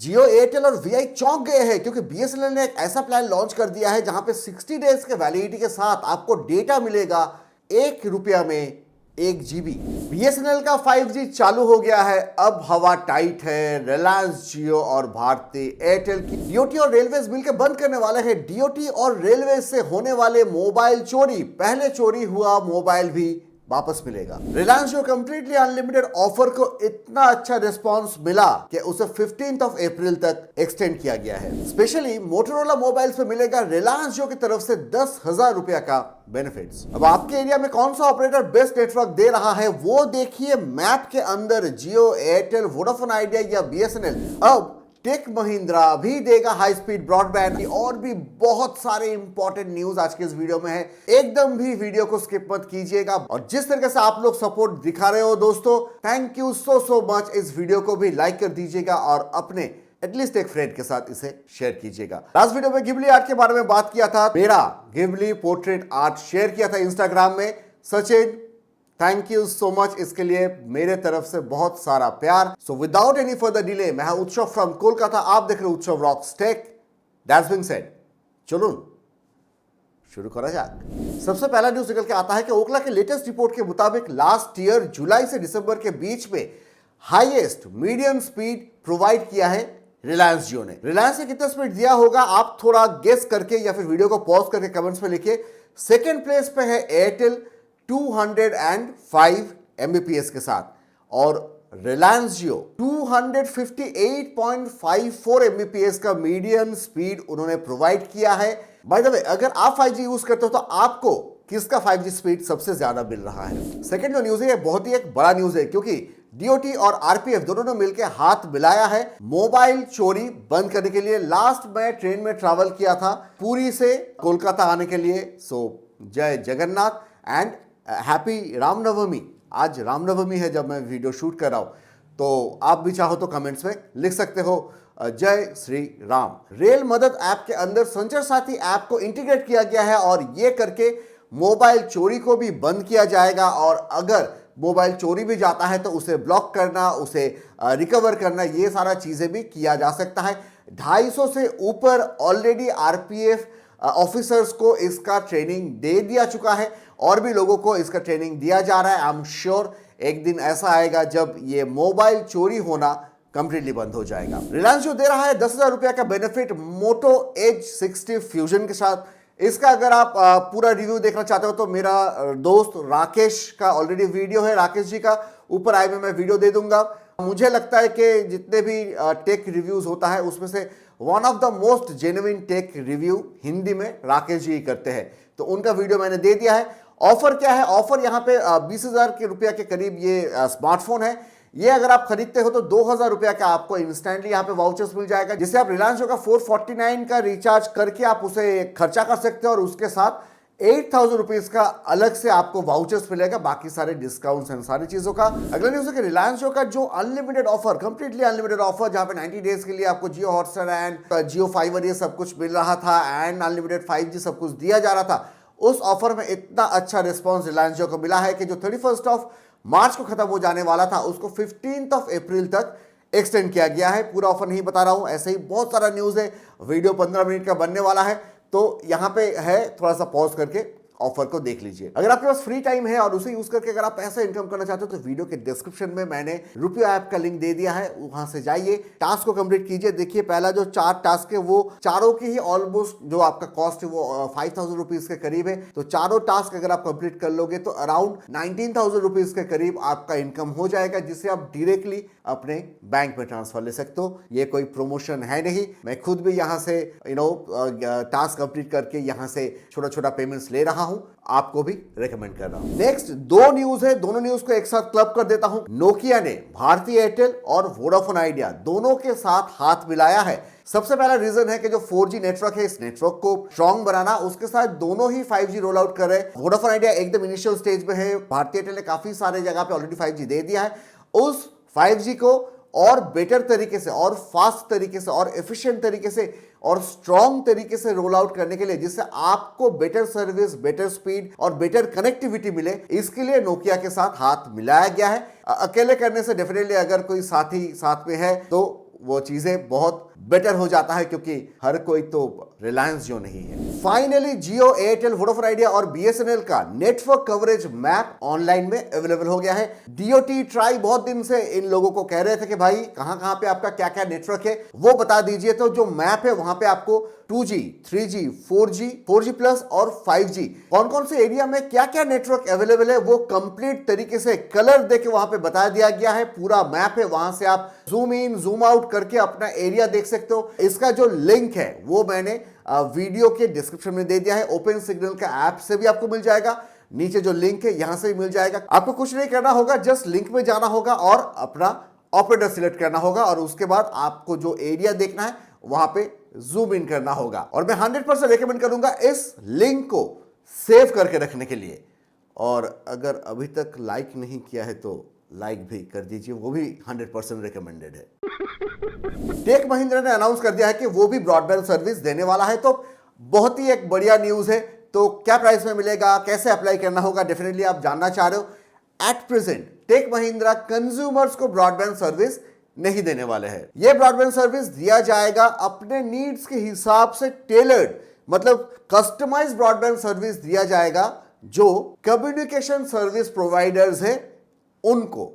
जियो, Airtel और VI चौंक गए हैं क्योंकि बीएसएनएल ने एक ऐसा प्लान लॉन्च कर दिया है जहां पे 60 डेज के वैलिडिटी के साथ आपको डेटा मिलेगा ₹1 में 1 GB। बीएसएनएल का 5G चालू हो गया है, अब हवा टाइट है। रिलायंस जियो और भारती एयरटेल की डीओटी और रेलवेज मिलकर बंद करने वाले हैं डीओटी और रेलवेज से होने वाले मोबाइल चोरी। पहले चोरी हुआ मोबाइल भी वापस मिलेगा। रिलायंस जियो कंप्लीटली अनलिमिटेड ऑफर को इतना अच्छा रिस्पांस मिला कि उसे 15 अप्रैल तक एक्सटेंड किया गया है। स्पेशली मोटोरोला मोबाइल्स पे मिलेगा रिलायंस जियो की तरफ से ₹10,000 का बेनिफिट्स। अब आपके एरिया में कौन सा ऑपरेटर बेस्ट नेटवर्क दे रहा है वो देखिए मैप के अंदर। जियो, एयरटेल, वोडाफोन आइडिया या बीएसएनएल। अब टेक महिंद्रा भी देगा हाई स्पीड ब्रॉडबैंड और भी बहुत सारे इंपॉर्टेंट न्यूज आज के इस वीडियो में है। एकदम भी वीडियो को स्किप मत कीजिएगा। और जिस तरीके से आप लोग सपोर्ट दिखा रहे हो दोस्तों, थैंक यू सो मच। इस वीडियो को भी लाइक कर दीजिएगा और अपने एटलीस्ट एक फ्रेंड के साथ इसे शेयर कीजिएगा। लास्ट वीडियो में गिबली आर्ट के बारे में बात किया था। मेरा गिबली पोर्ट्रेट आर्ट शेयर किया था इंस्टाग्राम में। Sachin, thank you so much इसके लिए, मेरे तरफ से बहुत सारा प्यार। So without any further delay, मैं हूं उत्सव फ्रॉम कोलकाता, आप देख रहे हैं Utsav rocks tech. That's being said, चलो शुरू करा जाए। सबसे पहला न्यूज निकल के आता है कि ओकला के लेटेस्ट रिपोर्ट के मुताबिक लास्ट ईयर जुलाई से दिसंबर के बीच में हाईएस्ट मीडियम स्पीड प्रोवाइड किया है रिलायंस जियो ने। रिलायंस ने कितना स्पीड दिया होगा आप थोड़ा गेस करके या फिर वीडियो को पॉज करके कमेंट्स में लिखिए। सेकेंड प्लेस पे है एयरटेल 205 Mbps के साथ और रिलायंस जियो 258.54 Mbps का मीडियम स्पीड उन्होंने प्रोवाइड किया है। बाय द वे, अगर आप 5G यूज करते हो तो आपको किसका 5G स्पीड सबसे ज्यादा मिल रहा है? सेकंड जो न्यूज है ये बहुत ही एक बड़ा न्यूज है क्योंकि डीओटी और आरपीएफ दोनों ने मिलकर हाथ मिलाया है मोबाइल चोरी बंद करने के लिए। लास्ट मैं ट्रेन में ट्रैवल किया था पुरी से कोलकाता आने के लिए। सो जय जगन्नाथ एंड हैप्पी रामनवमी। आज रामनवमी है जब मैं वीडियो शूट कर रहा हूं, तो आप भी चाहो तो कमेंट्स में लिख सकते हो जय श्री राम। रेल मदद ऐप के अंदर संचार साथी ऐप को इंटीग्रेट किया गया है और ये करके मोबाइल चोरी को भी बंद किया जाएगा। और अगर मोबाइल चोरी भी जाता है तो उसे ब्लॉक करना, उसे रिकवर करना, ये सारा चीजें भी किया जा सकता है। 250 से ऊपर ऑलरेडी आरपीएफ ऑफिसर्स को इसका ट्रेनिंग दे दिया चुका है और भी लोगों को इसका ट्रेनिंग दिया जा रहा है। आई एम श्योर एक दिन ऐसा आएगा जब ये मोबाइल चोरी होना कंप्लीटली बंद हो जाएगा। रिलायंस जो दे रहा है ₹10,000 का बेनिफिट मोटो एज 60 फ्यूजन के साथ। इसका अगर आप पूरा रिव्यू देखना चाहते हो तो मेरा दोस्त राकेश का ऑलरेडी वीडियो है, राकेश जी का, ऊपर आई में मैं वीडियो दे दूंगा। मुझे लगता है कि जितने भी टेक रिव्यूज होता है उसमें से one of the most genuine take review Hindi में राकेश जी करते हैं, तो उनका वीडियो मैंने दे दिया है। ऑफर क्या है? ऑफर यहाँ पे ₹20,000 के करीब ये स्मार्टफोन है। ये अगर आप खरीदते हो तो ₹2,000 का आपको इंस्टेंटली यहाँ पे वाउचर्स मिल जाएगा, जिससे आप रिलायंस जियो का 449 का रिचार्ज करके आप उसे खर्चा कर सकते हो और उसके साथ ₹8,000 का अलग से आपको वाउचर्स मिलेगा, बाकी सारे डिस्काउंट्स एंड सारी चीजों का। अगला न्यूज है कि रिलायंस जियो का जो unlimited offer, completely unlimited offer, जहां पे 90 डेज के लिए आपको जियो हॉटस्टार एंड जियो फाइबर ये सब कुछ मिल रहा था एंड अनलिमिटेड 5G सब कुछ दिया जा रहा था, उस ऑफर में इतना अच्छा रिस्पॉन्स रिलायंस जियो को मिला है कि जो 31 मार्च को खत्म हो जाने वाला था उसको 15 अप्रैल तक एक्सटेंड किया गया है। पूरा ऑफर नहीं बता रहा हूं, ऐसे ही बहुत सारा न्यूज है। वीडियो 15 मिनट का बनने वाला है, तो यहां पे है, थोड़ा सा पॉज करके ऑफर को देख लीजिए। अगर आपके पास फ्री टाइम है और उसे यूज करके अगर आप पैसा इनकम करना चाहते हो तो वीडियो के डिस्क्रिप्शन में मैंने रुपया ऐप का लिंक दे दिया है, वहां से जाइए, टास्क को कंप्लीट कीजिए। देखिए पहला जो 4 टास्क है वो चारों की ही ऑलमोस्ट जो आपका कॉस्ट है वो ₹5,000 के करीब है। तो चारों टास्क अगर आप कंप्लीट कर लोगे तो अराउंड ₹19,000 के करीब आपका इनकम हो जाएगा, जिससे आप डायरेक्टली अपने बैंक में ट्रांसफर ले सकते हो। ये कोई प्रमोशन है नहीं, मैं खुद भी यहाँ से टास्क कंप्लीट करके यहाँ से छोटा छोटा पेमेंट्स ले रहा हूं, आपको भी रेकमेंड कर रहा हूं। नेक्स्ट 2 न्यूज है, दोनों न्यूज को एक साथ क्लब कर देता हूं। नोकिया ने भारती एयरटेल और वोडाफोन आइडिया दोनों के साथ हाथ मिलाया है। सबसे पहला रीजन है कि जो 4G नेटवर्क है, इस नेटवर्क को स्ट्रॉन्ग बनाना, उसके साथ दोनों ही 5G रोल आउट कर रहे हैं। वोडाफोन आइडिया एकदम इनिशियल स्टेज में है, भारती एयरटेल ने काफी सारे जगह पे ऑलरेडी 5G दे दिया है। उस 5G को और बेटर तरीके से और फास्ट तरीके से और एफिशिएंट तरीके से और स्ट्रॉन्ग तरीके से रोल आउट करने के लिए, जिससे आपको बेटर सर्विस, बेटर स्पीड और बेटर कनेक्टिविटी मिले, इसके लिए नोकिया के साथ हाथ मिलाया गया है। अकेले करने से डेफिनेटली अगर कोई साथी साथ में है तो वो चीजें बहुत बेटर हो जाता है, क्योंकि हर कोई तो रिलायंस जियो नहीं है। फाइनली जियो, एयरटेल, वोडाफोन आइडिया और बीएसएनएल का नेटवर्क कवरेज मैप ऑनलाइन में अवेलेबल हो गया है। डीओटी ट्राई बहुत दिन से इन लोगों को कह रहे थे कि भाई कहां कहां पे आपका क्या क्या नेटवर्क है वो बता दीजिए। तो जो मैप है वहां पे आपको 2G, 3G, 4G, 4G plus और 5G कौन कौन से एरिया में क्या क्या नेटवर्क अवेलेबल है वो कंप्लीट तरीके से कलर देके वहां पे बता दिया गया है। पूरा मैप है, वहां से आप जूम इन जूम आउट करके अपना एरिया देख सकते हो। इसका जो लिंक है वो मैंने वीडियो के डिस्क्रिप्शन में दे दिया है। ओपन सिग्नल का ऐप से भी आपको मिल जाएगा, नीचे जो लिंक है यहां से भी मिल जाएगा। आपको कुछ नहीं करना होगा, जस्ट लिंक में जाना होगा और अपना ऑपरेटर सिलेक्ट करना होगा और उसके बाद आपको जो एरिया देखना है वहां पे जूम इन करना होगा। और मैं 100% रेकमेंड करूंगा इस लिंक को सेव करके रखने के लिए। और अगर अभी तक लाइक नहीं किया है तो लाइक भी कर दीजिए, वो भी 100% रिकमेंडेड है। टेक महिंद्रा ने अनाउंस कर दिया है कि वो भी ब्रॉडबैंड सर्विस देने वाला है, तो बहुत ही एक बढ़िया न्यूज है। तो क्या प्राइस में मिलेगा, कैसे अप्लाई करना होगा, डेफिनेटली आप जानना चाह रहे हो। At present tech Mahindra consumers को ब्रॉडबैंड सर्विस नहीं देने वाले हैं। यह ब्रॉडबैंड सर्विस दिया जाएगा अपने नीड्स के हिसाब से टेलर्ड, मतलब कस्टमाइज ब्रॉडबैंड सर्विस दिया जाएगा जो कम्युनिकेशन सर्विस प्रोवाइडर्स है उनको।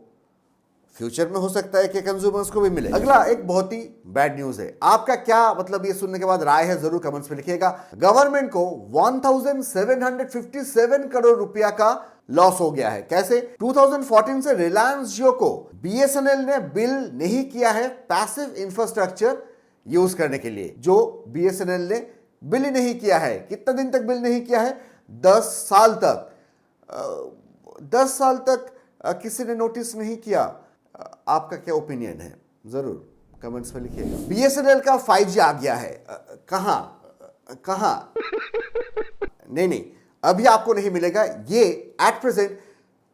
फ्यूचर में हो सकता है कि कंज्यूमर्स को भी मिले। अगला एक बहुत ही बैड न्यूज है। आपका क्या मतलब ये सुनने के बाद राय है, जरूर कमेंट्स में लिखिएगा। गवर्नमेंट को 1757 करोड़ रुपया का लॉस हो गया है। कैसे? 2014 से रिलायंस जियो को बीएसएनएल ने बिल नहीं किया है पैसिव इंफ्रास्ट्रक्चर यूज करने के लिए, जो बीएसएनएल ने बिल ही नहीं किया है। कितना दिन तक बिल नहीं किया है? 10 साल तक। 10 साल तक किसी ने नोटिस नहीं किया। आपका क्या ओपिनियन है, जरूर कमेंट्स में लिखिएगा। बीएसएनएल का 5G आ गया है। कहां? नहीं, अभी आपको नहीं मिलेगा। ये एट प्रेजेंट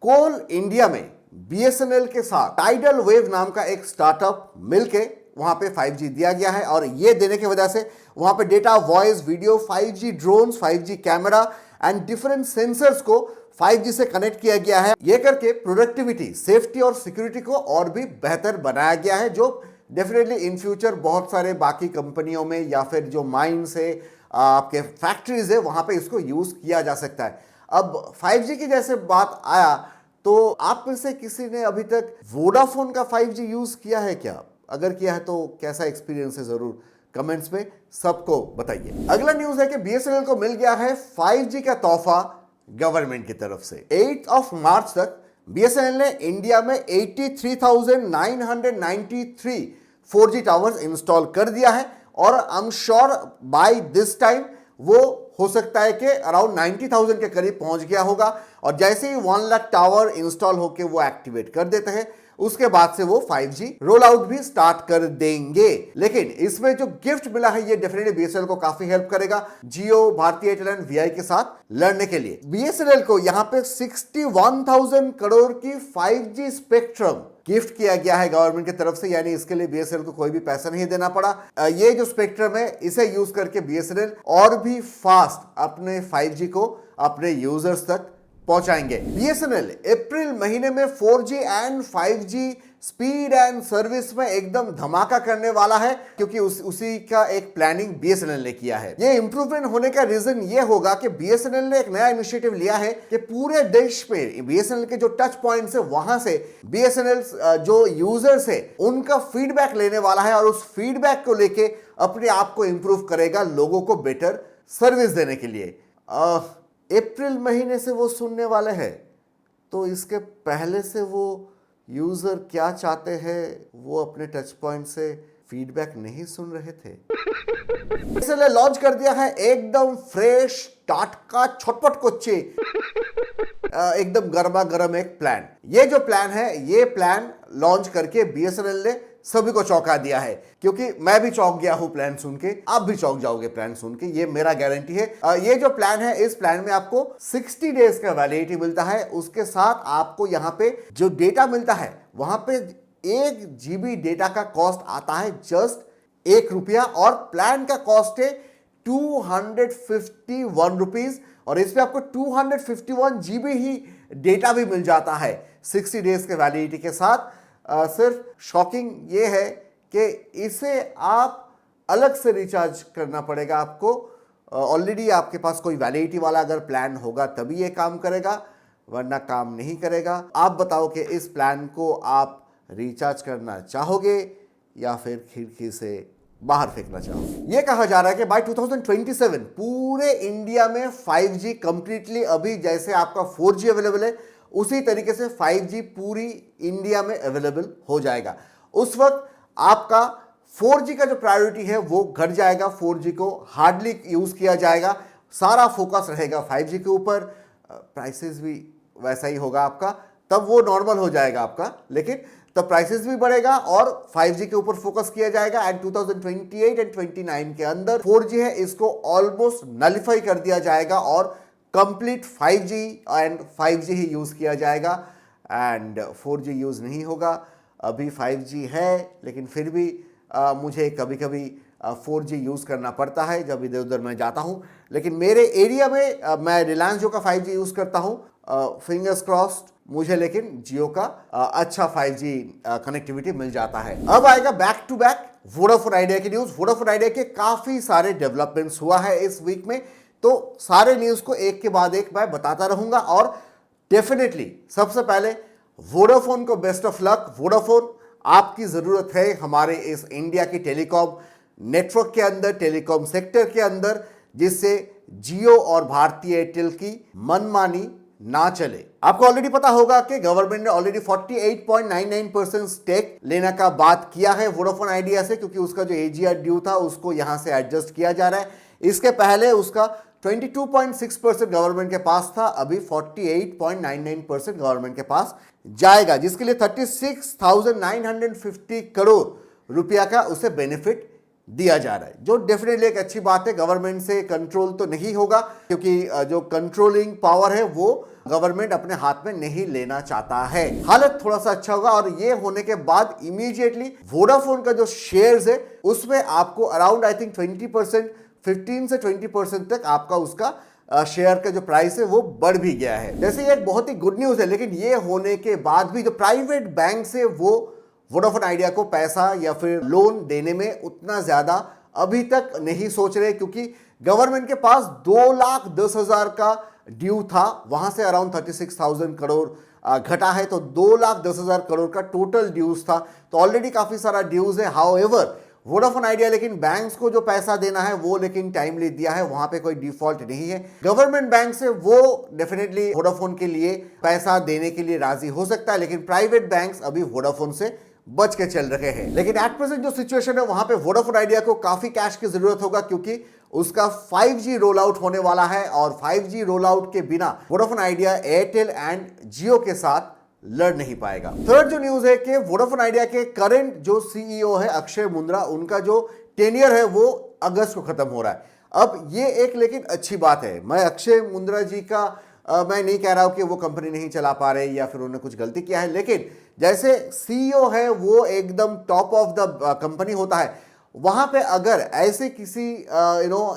कोल इंडिया में बीएसएनएल के साथ टाइडल वेव नाम का एक स्टार्टअप मिलके वहां पे 5G दिया गया है। और ये देने की वजह से वहां पे data, voice, video, 5G drones, 5G camera and different sensors को 5G से कनेक्ट किया गया है। ये करके प्रोडक्टिविटी, सेफ्टी और सिक्योरिटी को और भी बेहतर बनाया गया है, जो डेफिनेटली इन फ्यूचर बहुत सारे बाकी कंपनियों में या फिर जो माइंस है, आपके फैक्ट्रीज है, वहां पे इसको यूज किया जा सकता है। अब 5G की जैसे बात आया तो आप में से किसी ने अभी तक वोडाफोन का 5G यूज किया है क्या? अगर किया है तो कैसा एक्सपीरियंस है, जरूर कमेंट्स में सबको बताइए। अगला न्यूज है कि बीएसएनएल को मिल गया है 5G का तोहफा गवर्नमेंट की तरफ से। 8 मार्च तक बीएसएनएल ने इंडिया में 83,993 4G टावर्स इंस्टॉल कर दिया है और I am sure by this time वो हो सकता है कि अराउंड 90,000 के करीब पहुंच गया होगा। और जैसे ही 1 लाख टावर इंस्टॉल होकर वो एक्टिवेट कर देते हैं, उसके बाद से वो 5G रोल आउट भी स्टार्ट कर देंगे। लेकिन इसमें जो गिफ्ट मिला है ये डेफिनेटली बीएसएनएल को काफी हेल्प करेगा जियो, भारती एयरटेल एंड वीआई के साथ लड़ने के लिए। बीएसएनएल को यहां पे 61,000 करोड़ की 5G स्पेक्ट्रम गिफ्ट किया गया है गवर्नमेंट की तरफ से, यानी इसके लिए बीएसएनएल को कोई भी पैसा नहीं देना पड़ा। ये जो स्पेक्ट्रम है इसे यूज करके बीएसएनएल और भी फास्ट अपने 5G को अपने यूजर्स तक पहुंचाएंगे। बीएसएनएल अप्रैल महीने में 4G and 5G speed and service में एकदम धमाका करने वाला है, क्योंकि उसी का एक प्लानिंग बीएसएनएल ने किया है। ये इंप्रूवमेंट होने का रीजन ये होगा कि बीएसएनएल ने एक नया इनिशिएटिव लिया है कि पूरे देश में बीएसएनएल के जो टच पॉइंट्स है वहां से बीएसएनएल जो यूजर्स है उनका फीडबैक लेने वाला है और उस फीडबैक को लेके अपने आप को इंप्रूव करेगा लोगों को बेटर सर्विस देने के लिए। अप्रैल महीने से वो सुनने वाले हैं, तो इसके पहले से वो यूजर क्या चाहते हैं वो अपने टच पॉइंट से फीडबैक नहीं सुन रहे थे। इसलिए लॉन्च कर दिया है एकदम फ्रेश टाटका छटपट कोच्चे, एकदम गर्मा गर्म एक प्लान। ये जो प्लान है ये प्लान लॉन्च करके बीएसएनएल ने सभी को चौंका दिया है, क्योंकि मैं भी चौंक गया हूं प्लान सुन के, आप भी चौंक जाओगे प्लान सुन के, ये मेरा गारंटी है। ये जो प्लान है इस प्लान में आपको 60 डेज का वैलिडिटी मिलता है। उसके साथ आपको यहाँ पे जो डेटा मिलता है वहां पे 1 GB डेटा का कॉस्ट आता है जस्ट ₹1 और प्लान का कॉस्ट है 251 रुपीज और इसमें आपको 251 GB ही डेटा भी मिल जाता है 60 डेज के वैलिडिटी के साथ। सिर्फ शॉकिंग ये है कि इसे आप अलग से रिचार्ज करना पड़ेगा आपको। ऑलरेडी आपके पास कोई वैलिडिटी वाला अगर प्लान होगा तभी ये काम करेगा, वरना काम नहीं करेगा। आप बताओ कि इस प्लान को आप रिचार्ज करना चाहोगे या फिर खिड़की से बाहर फेंकना चाहोगे। ये कहा जा रहा है कि बाय 2027 पूरे इंडिया में 5G कंप्लीटली, अभी जैसे आपका 4G अवेलेबल है उसी तरीके से 5G पूरी इंडिया में अवेलेबल हो जाएगा। उस वक्त आपका 4G का जो प्रायोरिटी है वो घट जाएगा, 4G को हार्डली यूज किया जाएगा, सारा फोकस रहेगा 5G के ऊपर। प्राइसेस भी वैसा ही होगा आपका, तब वो नॉर्मल हो जाएगा आपका, लेकिन तब प्राइसेस भी बढ़ेगा और 5G के ऊपर फोकस किया जाएगा। एंड 2028 एंड 29 के अंदर 4G है इसको ऑलमोस्ट नलिफाई कर दिया जाएगा और complete 5G and 5G he use किया जाएगा एंड 4G यूज नहीं होगा। अभी 5G है लेकिन फिर भी मुझे कभी कभी 4G यूज करना पड़ता है जब इधर उधर मैं जाता हूं। लेकिन मेरे एरिया में मैं रिलायंस जियो का 5G यूज करता हूं, फिंगर्स क्रॉस्ड मुझे लेकिन जियो का अच्छा 5G कनेक्टिविटी मिल जाता है। अब आएगा back to back Vodafone Idea की न्यूज। वोडाफोन आइडिया के काफी सारे डेवलपमेंट्स हुआ है इस वीक में, तो सारे न्यूज को एक के बाद एक मैं बताता रहूंगा। और डेफिनेटली सबसे पहले वोडाफोन को बेस्ट ऑफ लक। वोडाफोन आपकी जरूरत है हमारे इस इंडिया की टेलीकॉम नेटवर्क के अंदर, टेलीकॉम सेक्टर के अंदर, जिससे जियो और भारतीय एयरटेल की मनमानी ना चले। आपको ऑलरेडी पता होगा कि गवर्नमेंट ने ऑलरेडी 48.99% स्टेक लेने का बात किया है वोडाफोन आइडिया से, क्योंकि उसका जो AGR ड्यू था उसको यहां से एडजस्ट किया जा रहा है। इसके पहले उसका 22.6% गवर्नमेंट के पास था, अभी 48.99% गवर्नमेंट के पास जाएगा, जिसके लिए 36,950 करोड़ रुपया का उसे बेनिफिट दिया जा रहा है, जो डेफिनेटली एक अच्छी बात है। गवर्नमेंट से कंट्रोल तो नहीं होगा क्योंकि जो कंट्रोलिंग पावर है वो गवर्नमेंट अपने हाथ में नहीं लेना चाहता है। हालत थोड़ा सा अच्छा होगा और ये होने के बाद इमीडिएटली वोडाफोन का जो शेयर्स है उसमें आपको अराउंड आई थिंक 20%, 15 से 20% तक आपका उसका शेयर का जो प्राइस है वो बढ़ भी गया है। जैसे ये एक बहुत ही गुड न्यूज है, लेकिन ये होने के बाद भी जो प्राइवेट बैंक से वो वोडाफोन आइडिया को पैसा या फिर लोन देने में उतना ज्यादा अभी तक नहीं सोच रहे, क्योंकि गवर्नमेंट के पास 2,10,000 का ड्यू था, वहां से अराउंड 36,000 करोड़ घटा है, तो 2,10,000 करोड़ का टोटल ड्यूज था, तो ऑलरेडी काफी सारा ड्यूज है। हाउएवर वोडाफोन आइडिया लेकिन बैंक्स को जो पैसा देना है वो लेकिन टाइमली दिया है, वहां पे कोई डिफॉल्ट नहीं है। गवर्नमेंट बैंक से वो डेफिनेटली वोडाफोन के लिए पैसा देने के लिए राजी हो सकता है, लेकिन प्राइवेट बैंक्स अभी वोडाफोन से बच के चल रहे हैं। लेकिन एट प्रेजेंट जो सिचुएशन है वहां पे वोडाफोन आइडिया को काफी कैश की जरूरत होगा, क्योंकि उसका 5G रोल आउट होने वाला है और 5G रोल आउट के बिना वोडाफोन आइडिया एयरटेल एंड जियो के साथ लड़ नहीं पाएगा। थर्ड जो न्यूज है कि वोडाफोन आइडिया के करंट जो CEO है अक्षय मुंद्रा, उनका जो टेन्योर है वो अगस्त को खत्म हो रहा है। अब ये एक लेकिन अच्छी बात है। मैं अक्षय मुंद्रा जी का मैं नहीं कह रहा हूं कि वो कंपनी नहीं चला पा रहे या फिर उन्होंने कुछ गलती किया है, लेकिन जैसे CEO है वो एकदम टॉप ऑफ द कंपनी होता है, वहां पे अगर ऐसे किसी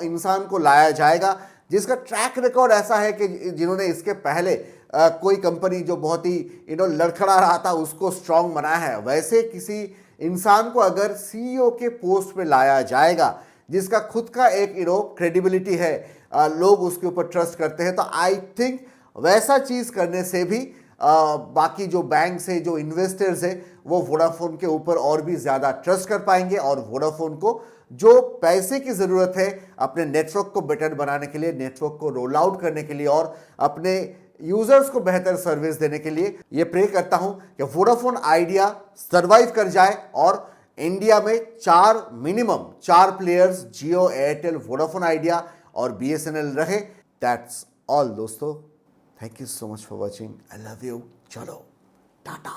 इंसान को लाया जाएगा जिसका ट्रैक रिकॉर्ड ऐसा है कि जिन्होंने इसके पहले कोई कंपनी जो बहुत ही लड़खड़ा रहा था उसको स्ट्रांग बनाया है, वैसे किसी इंसान को अगर CEO के पोस्ट पे लाया जाएगा जिसका खुद का एक क्रेडिबिलिटी है, लोग उसके ऊपर ट्रस्ट करते हैं, तो आई थिंक वैसा चीज करने से भी बाकी जो बैंक से जो इन्वेस्टर्स है वो वोडाफोन के ऊपर और भी ज्यादा ट्रस्ट कर पाएंगे और वोडाफोन को जो पैसे की जरूरत है अपने नेटवर्क को बेटर बनाने के लिए, नेटवर्क को रोल आउट करने के लिए और अपने यूजर्स को बेहतर सर्विस देने के लिए, ये प्रे करता हूं कि वोडाफोन आइडिया सरवाइव कर जाए और इंडिया में मिनिमम 4 प्लेयर्स जियो, एयरटेल, वोडाफोन आइडिया और BSNL रहे। दैट्स ऑल दोस्तों, thank you so much for watching, I love you, चलो टाटा।